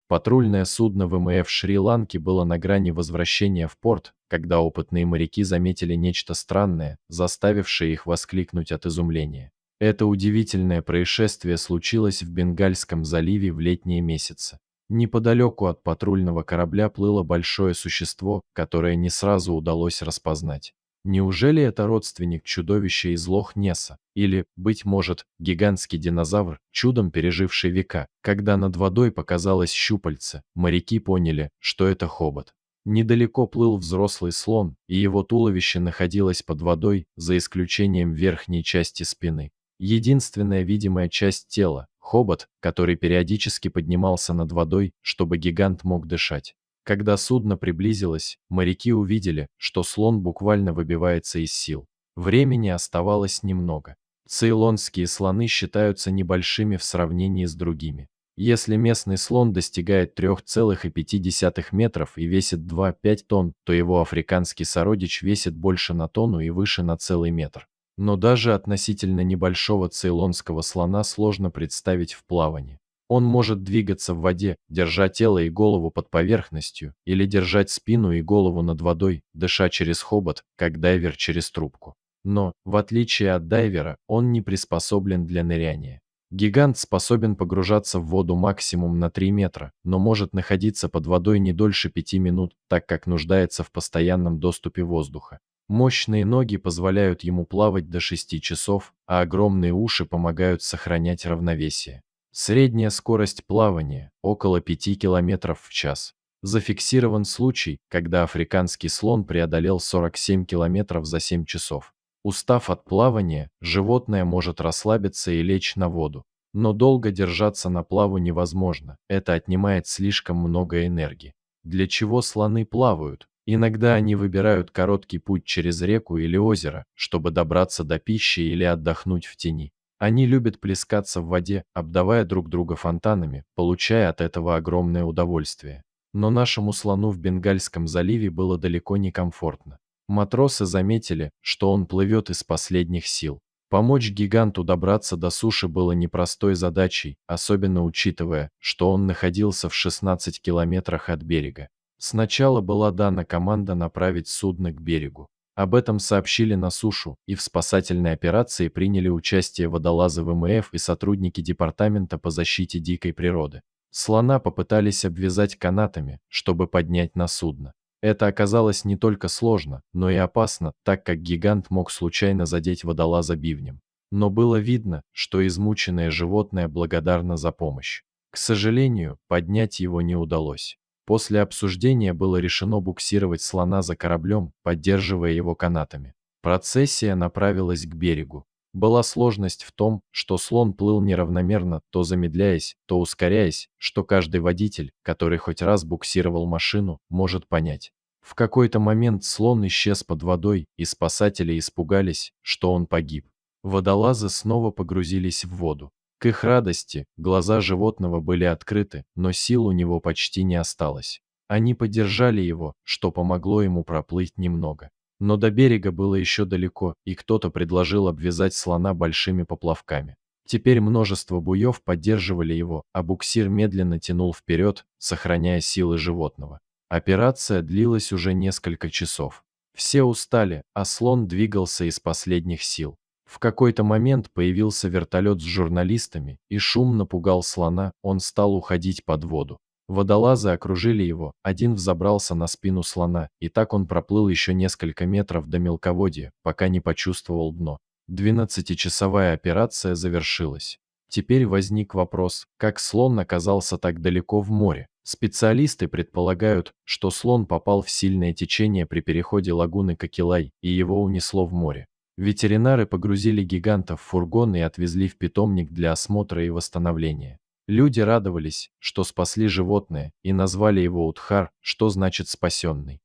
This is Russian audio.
Патрульное судно ВМФ Шри-Ланки было на грани возвращения в порт, когда опытные моряки заметили нечто странное, заставившее их воскликнуть от изумления. Это удивительное происшествие случилось в Бенгальском заливе в летние месяцы. Неподалеку от патрульного корабля плыло большое существо, которое не сразу удалось распознать. Неужели это родственник чудовища из Лох-Несса? Или, быть может, гигантский динозавр, чудом переживший века? Когда над водой показалось щупальце, моряки поняли, что это хобот. Недалеко плыл взрослый слон, и его туловище находилось под водой, за исключением верхней части спины. Единственная видимая часть тела – хобот, который периодически поднимался над водой, чтобы гигант мог дышать. Когда судно приблизилось, моряки увидели, что слон буквально выбивается из сил. Времени оставалось немного. Цейлонские слоны считаются небольшими в сравнении с другими. Если местный слон достигает 3,5 метров и весит 2,5 тонн, то его африканский сородич весит больше на тонну и выше на целый метр. Но даже относительно небольшого цейлонского слона сложно представить в плавании. Он может двигаться в воде, держа тело и голову под поверхностью, или держать спину и голову над водой, дыша через хобот, как дайвер через трубку. Но, в отличие от дайвера, он не приспособлен для ныряния. Гигант способен погружаться в воду максимум на 3 метра, но может находиться под водой не дольше 5 минут, так как нуждается в постоянном доступе воздуха. Мощные ноги позволяют ему плавать до 6 часов, а огромные уши помогают сохранять равновесие. Средняя скорость плавания – около 5 км в час. Зафиксирован случай, когда африканский слон преодолел 47 км за 7 часов. Устав от плавания, животное может расслабиться и лечь на воду. Но долго держаться на плаву невозможно, это отнимает слишком много энергии. Для чего слоны плавают? Иногда они выбирают короткий путь через реку или озеро, чтобы добраться до пищи или отдохнуть в тени. Они любят плескаться в воде, обдавая друг друга фонтанами, получая от этого огромное удовольствие. Но нашему слону в Бенгальском заливе было далеко не комфортно. Матросы заметили, что он плывет из последних сил. Помочь гиганту добраться до суши было непростой задачей, особенно учитывая, что он находился в 16 километрах от берега. Сначала была дана команда направить судно к берегу. Об этом сообщили на сушу, и в спасательной операции приняли участие водолазы ВМФ и сотрудники Департамента по защите дикой природы. Слона попытались обвязать канатами, чтобы поднять на судно. Это оказалось не только сложно, но и опасно, так как гигант мог случайно задеть водолаза бивнем. Но было видно, что измученное животное благодарно за помощь. К сожалению, поднять его не удалось. После обсуждения было решено буксировать слона за кораблем, поддерживая его канатами. Процессия направилась к берегу. Была сложность в том, что слон плыл неравномерно, то замедляясь, то ускоряясь, что каждый водитель, который хоть раз буксировал машину, может понять. В какой-то момент слон исчез под водой, и спасатели испугались, что он погиб. Водолазы снова погрузились в воду. К их радости, глаза животного были открыты, но сил у него почти не осталось. Они поддержали его, что помогло ему проплыть немного. Но до берега было еще далеко, и кто-то предложил обвязать слона большими поплавками. Теперь множество буев поддерживали его, а буксир медленно тянул вперед, сохраняя силы животного. Операция длилась уже несколько часов. Все устали, а слон двигался из последних сил. В какой-то момент появился вертолет с журналистами, и шум напугал слона, он стал уходить под воду. Водолазы окружили его, один взобрался на спину слона, и так он проплыл еще несколько метров до мелководья, пока не почувствовал дно. 12-часовая операция завершилась. Теперь возник вопрос, как слон оказался так далеко в море. Специалисты предполагают, что слон попал в сильное течение при переходе лагуны Кокилай, и его унесло в море. Ветеринары погрузили гиганта в фургон и отвезли в питомник для осмотра и восстановления. Люди радовались, что спасли животное, и назвали его Утхар, что значит «спасенный».